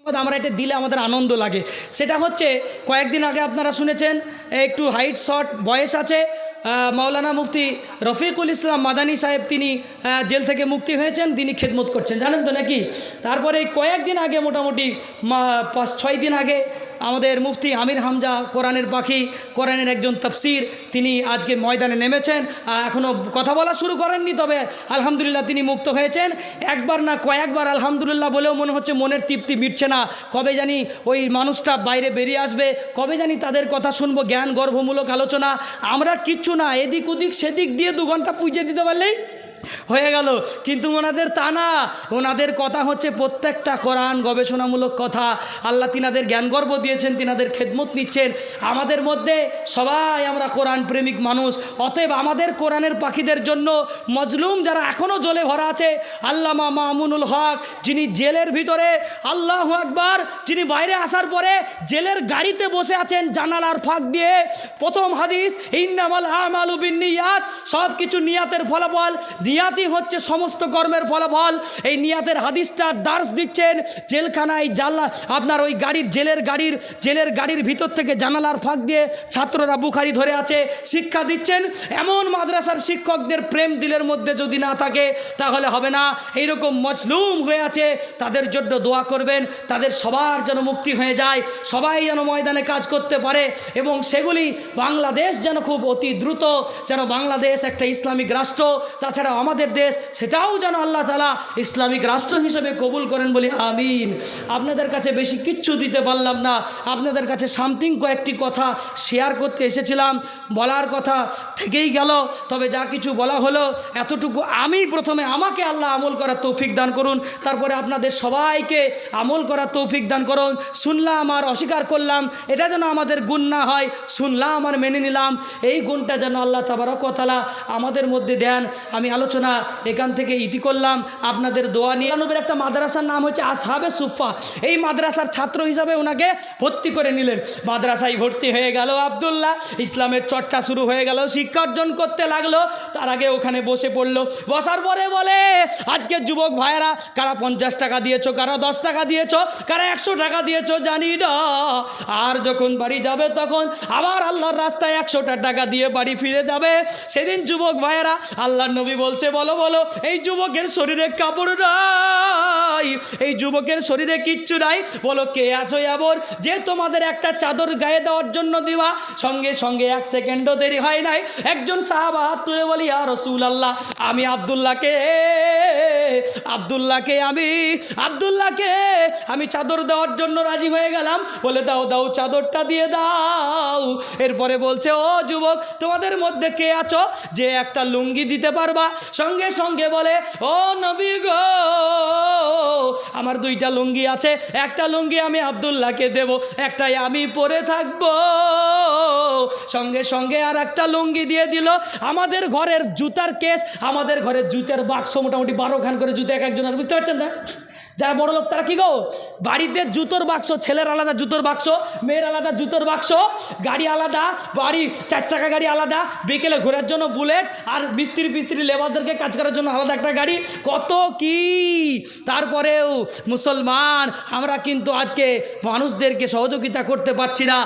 আমরা এটা দিলে আমাদের আনন্দ লাগে। সেটা হচ্ছে কয়েকদিন আগে আপনারা শুনেছেন, একটু হাইট শর্ট বয়স আছে, মাওলানা মুফতি রফিকুল ইসলাম মাদানী সাহেব, তিনি জেল থেকে মুক্তি হয়েছেন, তিনি খেদমত করছেন, জানেন তো নাকি। তারপরে কয়েকদিন আগে, মোটামুটি 5-6 দিন আগে, আমাদের মুফতি আমির হামজা, কোরআনের পাখি, কোরআনের একজন তাফসির, তিনি আজকে ময়দানে নেমেছেন। এখনও কথা বলা শুরু করেননি, তবে আলহামদুলিল্লাহ তিনি মুক্ত হয়েছেন। একবার না কয়েকবার আলহামদুলিল্লাহ বলেও মনে হচ্ছে মনের তৃপ্তি মিটছে না। কবে জানি ওই মানুষটা বাইরে বেরিয়ে আসবে, কবে জানি তাদের কথা শুনবো, জ্ঞান গর্ভমূলক আলোচনা। আমরা কিচ্ছু না, এদিক ওদিক সেদিক দিয়ে 2 ঘন্টা পুজো দিতে পারলেই হয়ে গেল। কিন্তু ওনাদের তা না, ওনাদের কথা হচ্ছে প্রত্যেকটা কোরআন গবেষণামূলক কথা। আল্লাহ তিনাদের জ্ঞানগর্ভ দিয়েছেন, তিনাদের খেদমত নিচ্ছেন। আমাদের মধ্যে সবাই আমরা কোরআন প্রেমিক মানুষ, অতএব আমাদের কোরআনের পাখিদের জন্য মজলুম যারা এখনও জেলে ভরা আছে, আল্লামা মামুনুল হক যিনি জেলের ভিতরে, আল্লাহু আকবার, যিনি বাইরে আসার পরে জেলের গাড়িতে বসে আছেন জানালার ফাঁক দিয়ে। প্রথম হাদিস, ইন্নামাল আমালু বিন্নিয়াত, সব কিছু নিয়াতের ফলাফল, নিয়াতই হচ্ছে সমস্ত কর্মের ফলাফল। এই নিয়াতের হাদিসটা দার্স দিচ্ছেন জেলখানায়, আপনার ওই জেলের গাড়ির ভিতর থেকে জানালার ফাঁক দিয়ে ছাত্ররা বুখারি ধরে আছে, শিক্ষা দিচ্ছেন। এমন মাদ্রাসার শিক্ষকদের প্রেম দিলের মধ্যে যদি না থাকে তাহলে হবে না। এইরকম মজলুম হয়ে আছে, তাদের জন্য দোয়া করবেন, তাদের সবার যেন মুক্তি হয়ে যায়, সবাই যেন ময়দানে কাজ করতে পারে, এবং সেগুলি বাংলাদেশ যেন খুব অতি দ্রুত, যেন বাংলাদেশ একটা ইসলামিক রাষ্ট্র, তাছাড়া আমাদের দেশ সেটাও যেন আল্লাহ তাআলা ইসলামিক রাষ্ট্র হিসেবে কবুল করেন বলি আমিন। আপনাদের কাছে বেশি কিচ্ছু দিতে পারলাম না, আপনাদের কাছে সামথিং কয়েকটি কথা শেয়ার করতে এসেছিলাম, বলার কথা থেকেই গেল। তবে যা কিছু বলা হলো এতটুকু, আমি প্রথমে আমাকে আল্লাহ আমল করার তৌফিক দান করুন, তারপরে আপনাদের সবাইকে আমল করার তৌফিক দান করুন। শুনলাম আর অস্বীকার করলাম, এটা যেন আমাদের গুণ না হয়। শুনলাম আর মেনে নিলাম, এই গুণটা যেন আল্লাহ তাবারক ওয়া তাআলা আমাদের মধ্যে দেন। আমি আলোচনা এখান থেকে ইতি করলাম আপনাদের দোয়া নিয়ে। একটা মাদ্রাসার নাম হচ্ছে আসহাবে সুফা, এই মাদ্রাসার ছাত্র হিসাবে ওনাকে ভর্তি করে নিলেন। মাদ্রাসায় ভর্তি হয়ে গেল আব্দুল্লাহ, ইসলামের চর্চা শুরু হয়ে গেল, শিক্ষা অর্জন করতে লাগলো। তার আগে ওখানে বসে পড়লো, বসার পরে বলে, আজকে যুবক ভাইয়েরা, কারা 50 টাকা দিয়েছো, কারা 10 টাকা দিয়েছো, কারা 100 টাকা দিয়েছো জানি না, আর যখন বাড়ি যাবে তখন আবার আল্লাহর রাস্তায় 100টা টাকা দিয়ে বাড়ি ফিরে যাবে। সেদিন যুবক ভাইয়েরা, আল্লাহর নবী বলছে, বলো বলো, এই যুবকের শরীরে কাপড় নাই, এই যুবকের শরীরে কিচ্ছু নাই, বলো কে আছো এমন যে তোমাদের একটা চাদর গায়ে দেওয়ার জন্য দিবা। সঙ্গে সঙ্গে 1 সেকেন্ডও দেরি হয় নাই, একজন সাহাবা হাত তুলে বলি, ইয়া রাসূলুল্লাহ, আমি আব্দুল্লাহকে আমি চাদর দেওয়ার জন্য রাজি হয়ে গেলাম। বলে, দাও দাও, চাদরটা দিয়ে দাও। এরপরে বলছে, ও যুবক, তোমাদের মধ্যে কে আছো যে একটা লুঙ্গি দিতে পারবা? সঙ্গে সঙ্গে বলে, ও নবী গো, আমার 2টা লুঙ্গি আছে, একটা লুঙ্গি আমি আব্দুল্লাহকে দেব, একটাই আমি পরে থাকবো। সঙ্গে সঙ্গে আর একটা লুঙ্গি দিয়ে দিল। আমাদের ঘরের জুতার কেস, আমাদের ঘরের জুতার বাক্স মোটামুটি 12 খান করে জুতা এক একজনের, বুঝতে পারছেন না? যারা বড় লোক তারা কি গো, বাড়িতে জুতোর বাক্স, ছেলের আলাদা জুতোর বাক্স, মেয়ের আলাদা জুতোর বাক্স, গাড়ি আলাদা, বাড়ি 4 চাকা গাড়ি আলাদা, বিকেলে ঘোরার জন্য বুলেট, আর মিস্ত্রি লেবারদেরকে কাজ করার জন্য আলাদা একটা গাড়ি, কত কি। তারপরেও মুসলমান আমরা কিন্তু আজকে মানুষদেরকে সহযোগিতা করতে পারছি না।